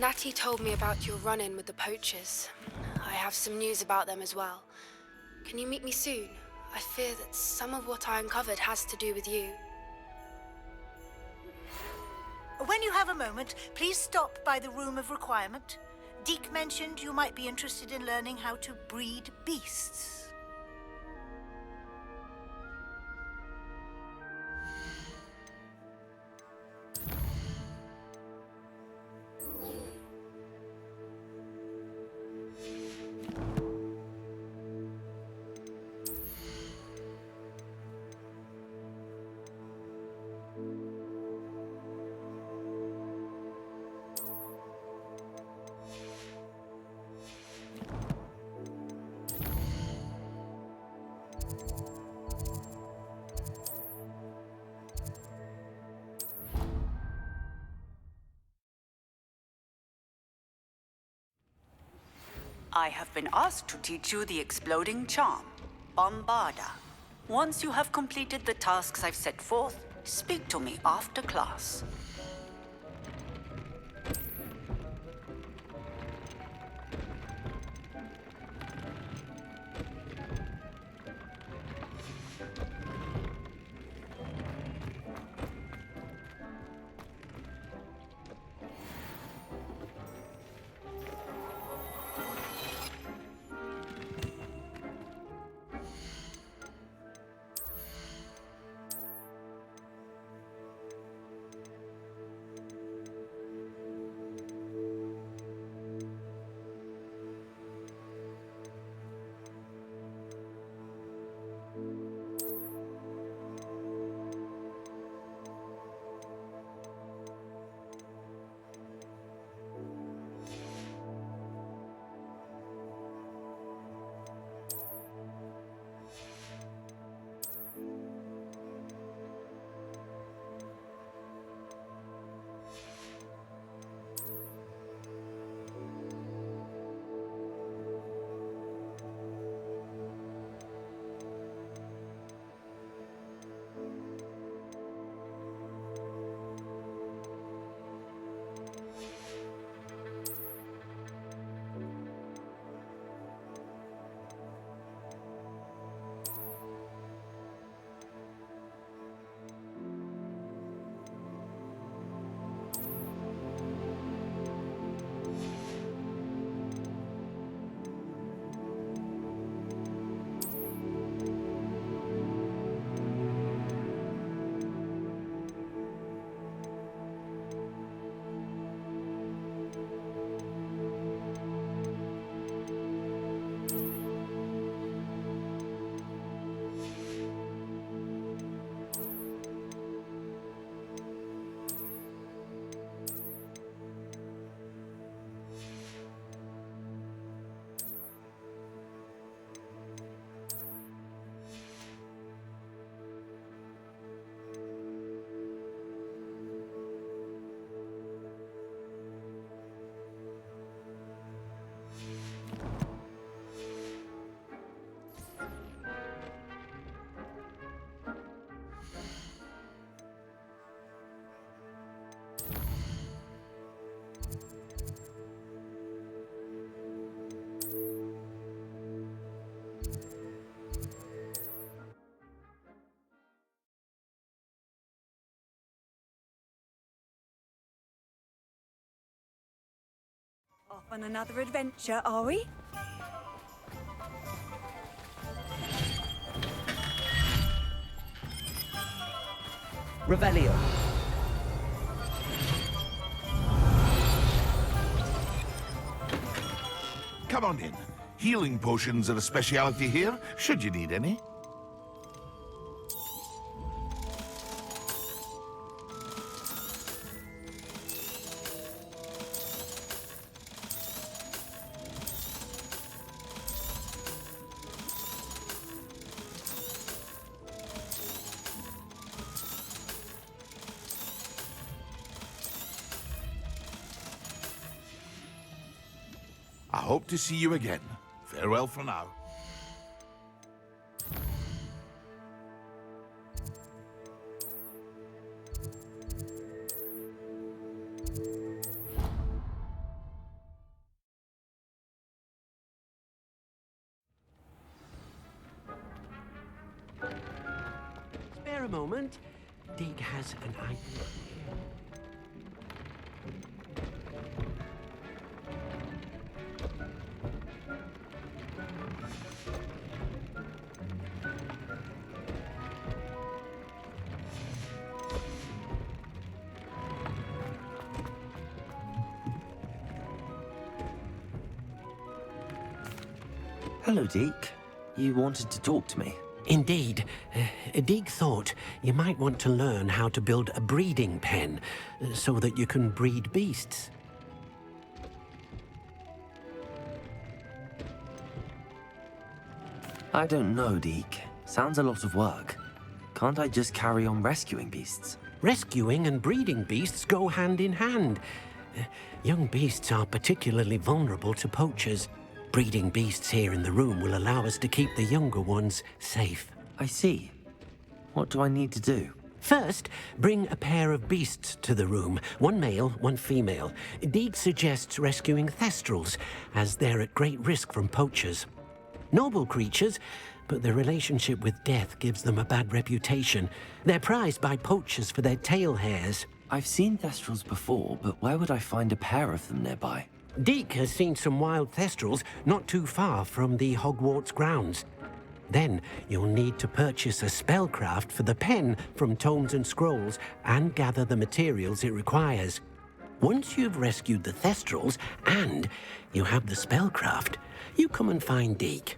Natty told me about your run-in with the poachers. I have some news about them as well. Can you meet me soon? I fear that some of what I uncovered has to do with you. When you have a moment, please stop by the Room of Requirement. Deke mentioned you might be interested in learning how to breed beasts. I have been asked to teach you the exploding charm, Bombarda. Once you have completed the tasks I've set forth, speak to me after class. Off on another adventure, are we? Revelio. Come on in. Healing potions are a speciality here, should you need any. I hope to see you again. Farewell for now. moment. Dig has an idea. Hello, Deke. You wanted to talk to me? Indeed. Dig thought you might want to learn how to build a breeding pen so that you can breed beasts. I don't know, Deke. Sounds a lot of work. Can't I just carry on rescuing beasts? Rescuing and breeding beasts go hand in hand. Young beasts are particularly vulnerable to poachers. Breeding beasts here in the room will allow us to keep the younger ones safe. I see. What do I need to do? First, bring a pair of beasts to the room. One male, one female. Deeg suggests rescuing thestrals, as they're at great risk from poachers. Noble creatures, but their relationship with death gives them a bad reputation. They're prized by poachers for their tail hairs. I've seen thestrals before, but where would I find a pair of them nearby? Deek has seen some wild thestrals not too far from the Hogwarts grounds. Then you'll need to purchase a spellcraft for the pen from Tomes and Scrolls and gather the materials it requires. Once you've rescued the thestrals and you have the spellcraft, you come and find Deek.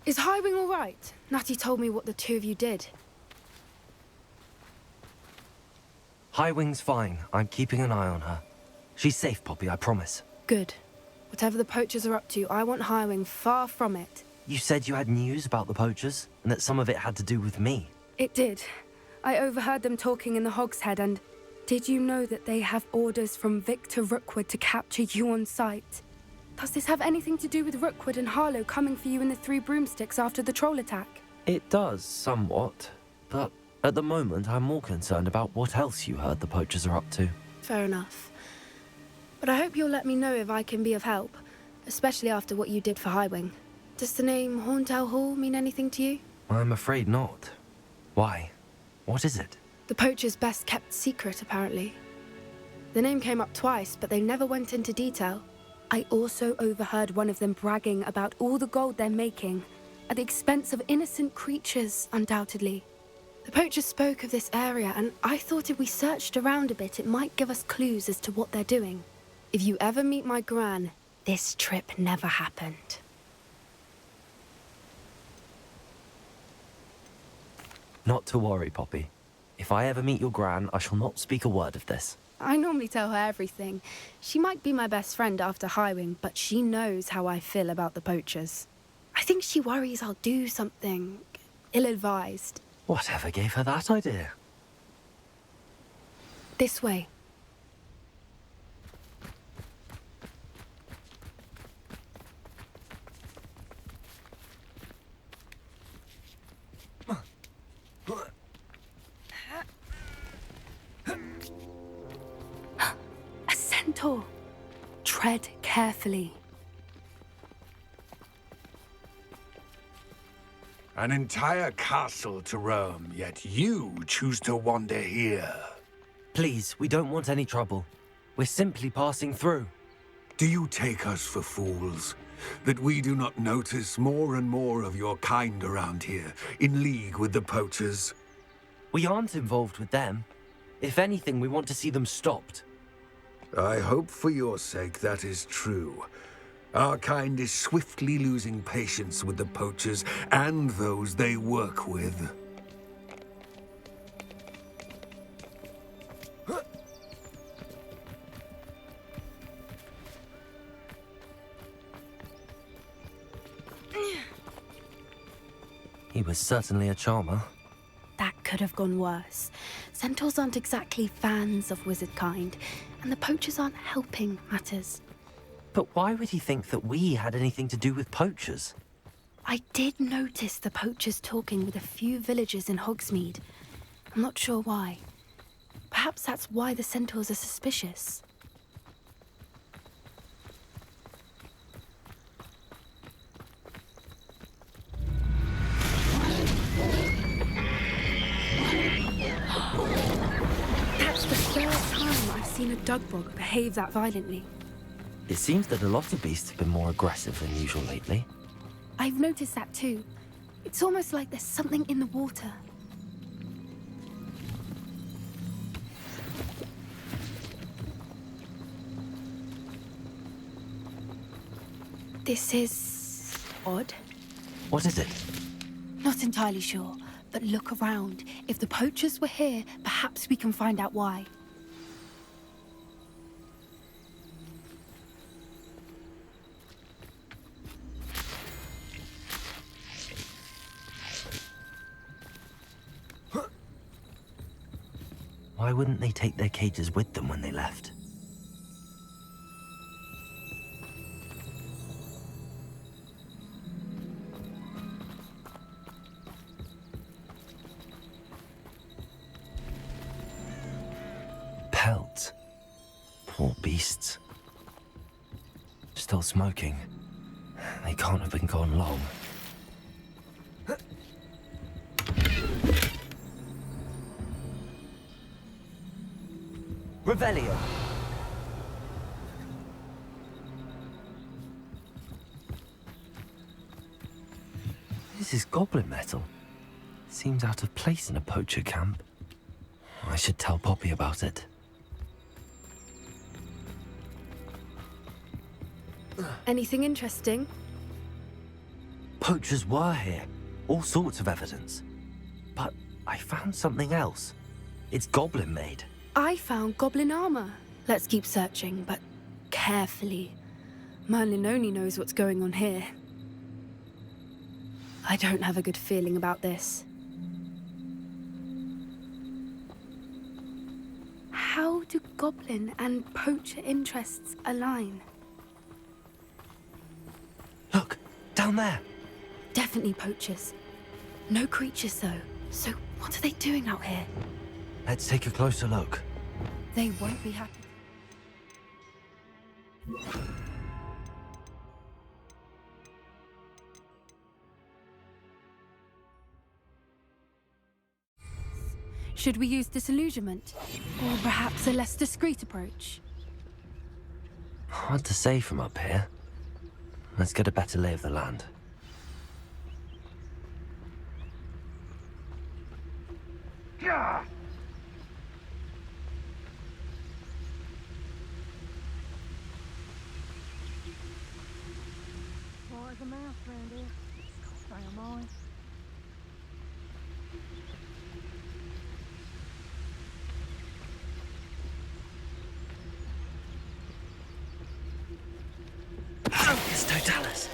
Is Highwing all right? Natty told me what the two of you did. Highwing's fine. I'm keeping an eye on her. She's safe, Poppy, I promise. Good. Whatever the poachers are up to, I want Highwing far from it. You said you had news about the poachers, and that some of it had to do with me. It did. I overheard them talking in the Hogshead, and did you know that they have orders from Victor Rookwood to capture you on sight? Does this have anything to do with Rookwood and Harlow coming for you in the Three Broomsticks after the troll attack? It does, somewhat. But at the moment, I'm more concerned about what else you heard the poachers are up to. Fair enough. But I hope you'll let me know if I can be of help, especially after what you did for Highwing. Does the name Horntail Hall mean anything to you? I'm afraid not. Why? What is it? The poacher's best kept secret, apparently. The name came up twice, but they never went into detail. I also overheard one of them bragging about all the gold they're making, at the expense of innocent creatures, undoubtedly. The poachers spoke of this area, and I thought if we searched around a bit, it might give us clues as to what they're doing. If you ever meet my gran, this trip never happened. Not to worry, Poppy. If I ever meet your gran, I shall not speak a word of this. I normally tell her everything. She might be my best friend after Highwing, but she knows how I feel about the poachers. I think she worries I'll do something ill-advised. Whatever gave her that idea? This way. A centaur. Tread carefully. An entire castle to roam, yet you choose to wander here. Please, we don't want any trouble. We're simply passing through. Do you take us for fools? That we do not notice more and more of your kind around here, in league with the poachers? We aren't involved with them. If anything, we want to see them stopped. I hope for your sake that is true. Our kind is swiftly losing patience with the poachers and those they work with. He was certainly a charmer. That could have gone worse. Centaurs aren't exactly fans of wizard kind, and the poachers aren't helping matters. But why would he think that we had anything to do with poachers? I did notice the poachers talking with a few villagers in Hogsmeade. I'm not sure why. Perhaps that's why the centaurs are suspicious. That's the third time I've seen a Dugbog behave that violently. It seems that a lot of beasts have been more aggressive than usual lately. I've noticed that too. It's almost like there's something in the water. This is odd. What is it? Not entirely sure, but look around. If the poachers were here, perhaps we can find out why. Why wouldn't they take their cages with them when they left? Pelts. Poor beasts. Still smoking. They can't have been gone long. Revelio. This is goblin metal. Seems out of place in a poacher camp. I should tell Poppy about it. Anything interesting? Poachers were here. All sorts of evidence. But I found something else. It's goblin made. I found goblin armor. Let's keep searching, but carefully. Merlin only knows what's going on here. I don't have a good feeling about this. How do goblin and poacher interests align? Look, down there. Definitely poachers. No creatures, though. So what are they doing out here? Let's take a closer look. They won't be happy. Should we use disillusionment? Or perhaps a less discreet approach? Hard to say from up here. Let's get a better lay of the land. There's a mouse round here. Stay a mine. Focus, Totalis!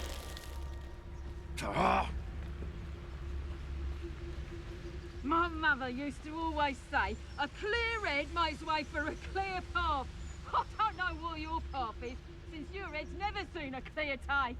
My mother used to always say, a clear head makes way for a clear path. I don't know what your path is, since your head's never seen a clear day.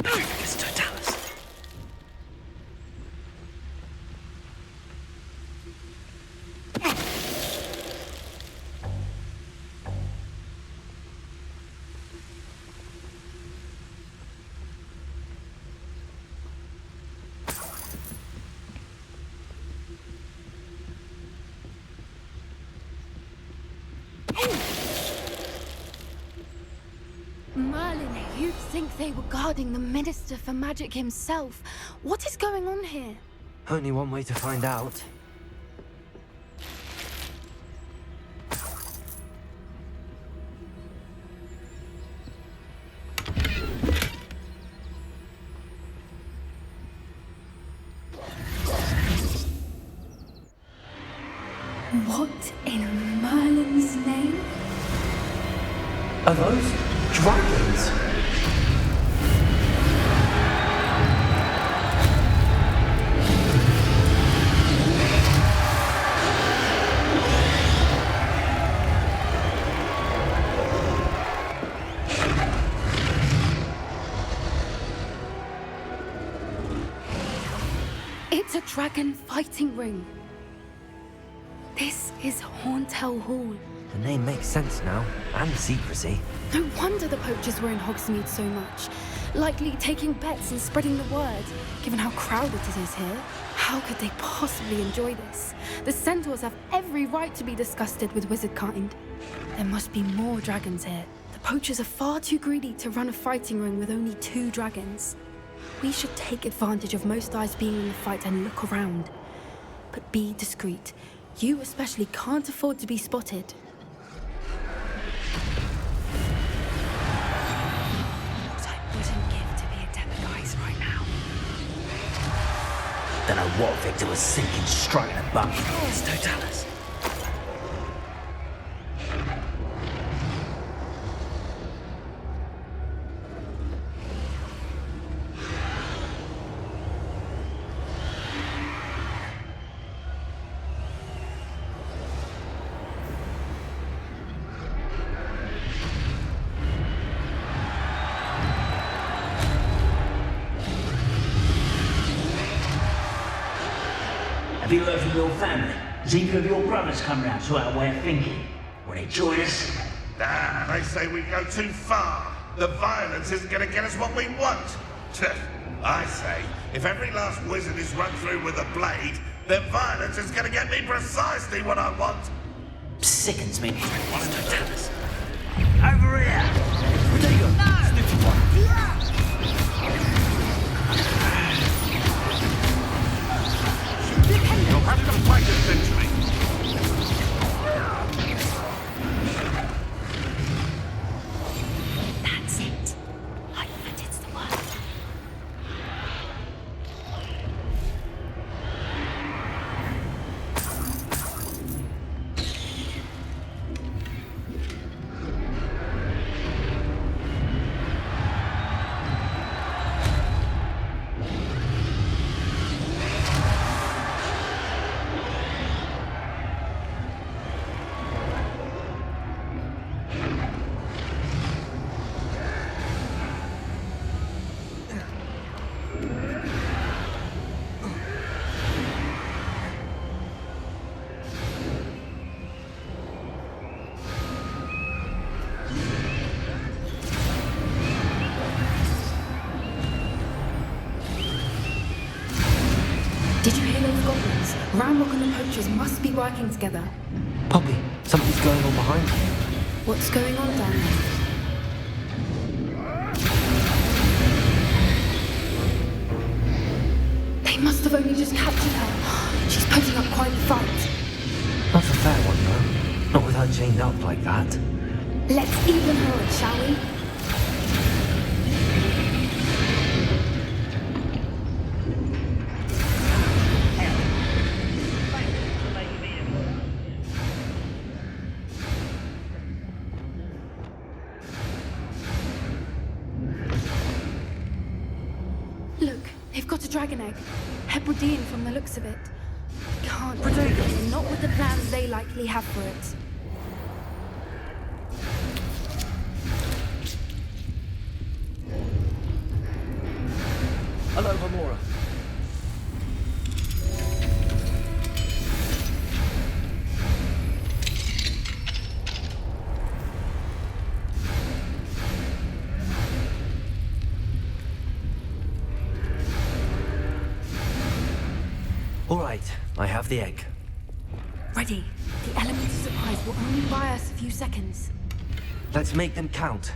Focus, Totalis! Merlin, you'd think they were guarding the Minister for Magic himself. What is going on here? Only one way to find out. What in Merlin's name? Are those dragons? It's a dragon fighting ring. This is Hauntel Hall. The name makes sense now, and the secrecy. No wonder the poachers were in Hogsmeade so much. Likely taking bets and spreading the word, given how crowded it is here. How could they possibly enjoy this? The centaurs have every right to be disgusted with wizard kind. There must be more dragons here. The poachers are far too greedy to run a fighting ring with only 2 dragons. We should take advantage of most eyes being in the fight and look around. But be discreet. You especially can't afford to be spotted. What I wouldn't give to be a Demiguise right now. Don't know what Victor was sinking straight in the bum. It's Totalis. Have you heard from your family? Has either of your brothers come round to our way of thinking? Will they join us? Nah, they say we go too far. The violence isn't going to get us what we want. I say, if every last wizard is run through with a blade, then violence is going to get me precisely what I want. Sickens me. Over here! Ramrock and the poachers must be working together. Poppy, something's going on behind you. What's going on down there? They must have only just captured her. She's putting up quite the fight. Not a fair one, though. Not with her chained up like that. Let's even her up, shall we? Look, they've got a dragon egg. Hebridean from the looks of it. Can't do this, not with the plans they likely have for it. Hello, Homora. All right, I have the egg. Ready. The element of surprise will only buy us a few seconds. Let's make them count.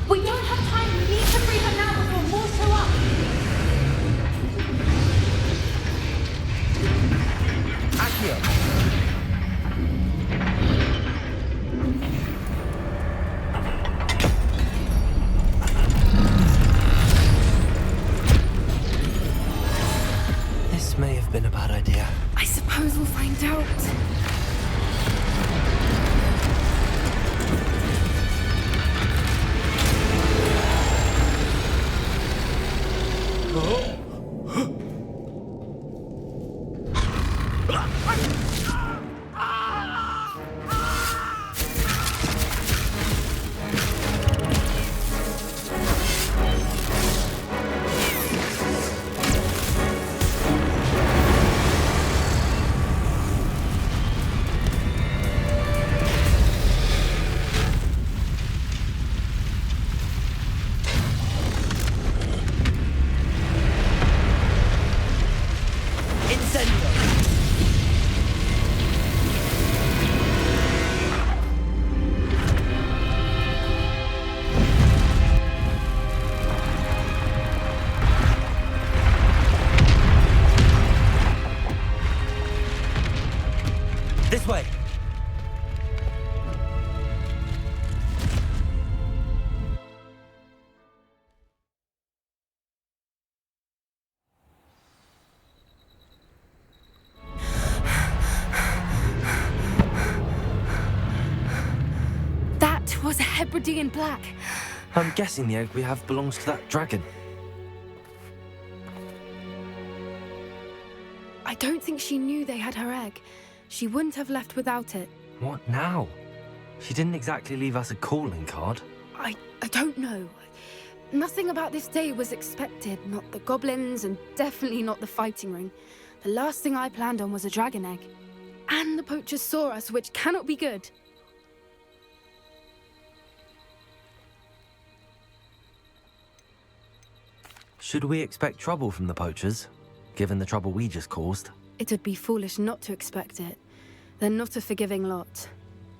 We don't have time. We need to free her now before more show up. Accio. This may have been a bad idea. I suppose we'll find out. Hebridean black. I'm guessing the egg we have belongs to that dragon. I don't think she knew they had her egg. She wouldn't have left without it. What now? She didn't exactly leave us a calling card. I don't know. Nothing about this day was expected. Not the goblins, and definitely not the fighting ring. The last thing I planned on was a dragon egg. And the poachers saw us, which cannot be good. Should we expect trouble from the poachers, given the trouble we just caused? It would be foolish not to expect it. They're not a forgiving lot.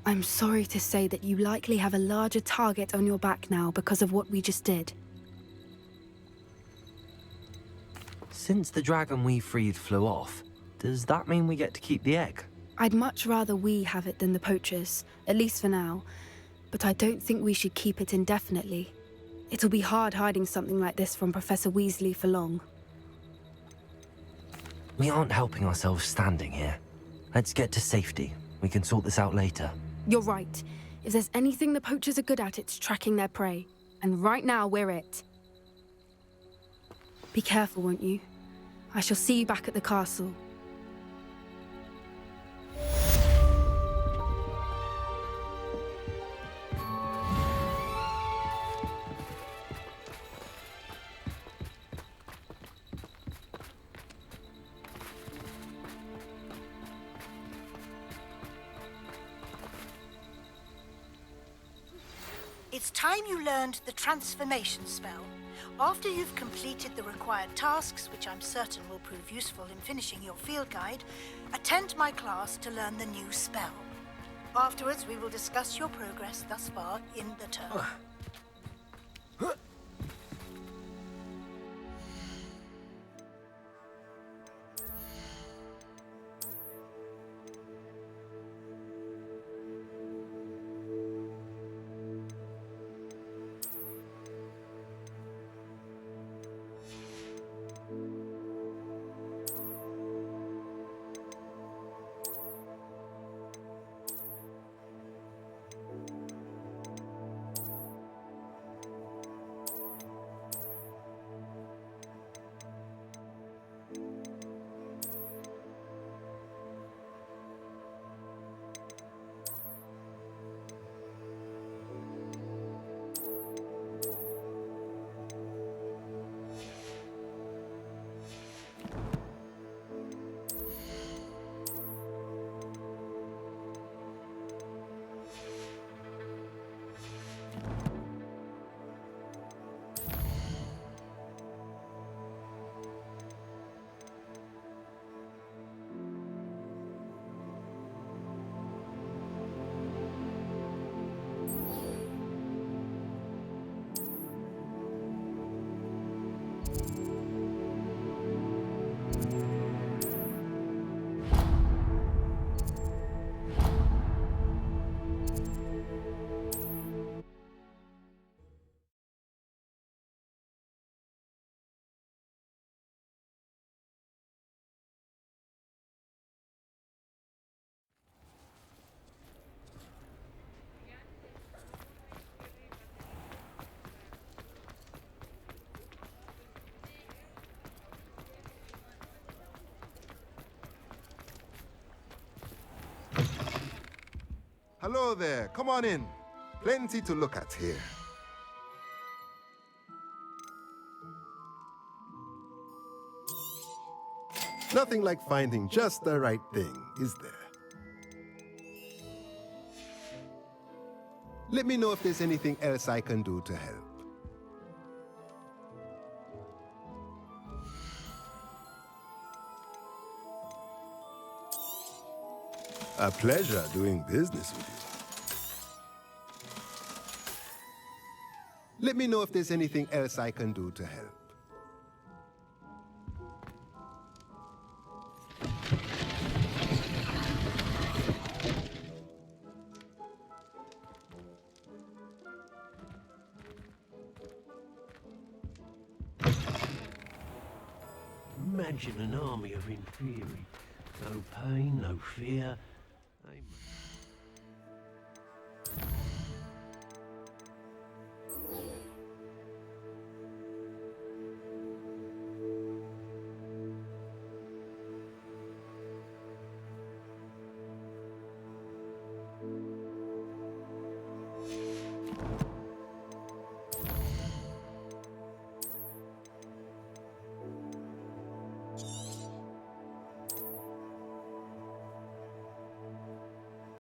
I'm sorry to say that you likely have a larger target on your back now because of what we just did. Since the dragon we freed flew off, does that mean we get to keep the egg? I'd much rather we have it than the poachers, at least for now. But I don't think we should keep it indefinitely. It'll be hard hiding something like this from Professor Weasley for long. We aren't helping ourselves standing here. Let's get to safety. We can sort this out later. You're right. If there's anything the poachers are good at, it's tracking their prey. And right now, we're it. Be careful, won't you? I shall see you back at the castle. It's time you learned the transformation spell. After you've completed the required tasks, which I'm certain will prove useful in finishing your field guide, attend my class to learn the new spell. Afterwards, we will discuss your progress thus far in the term. Hello there, come on in. Plenty to look at here. Nothing like finding just the right thing, is there? Let me know if there's anything else I can do to help. A pleasure doing business with you. Let me know if there's anything else I can do to help. Imagine an army of inferi. No pain, no fear,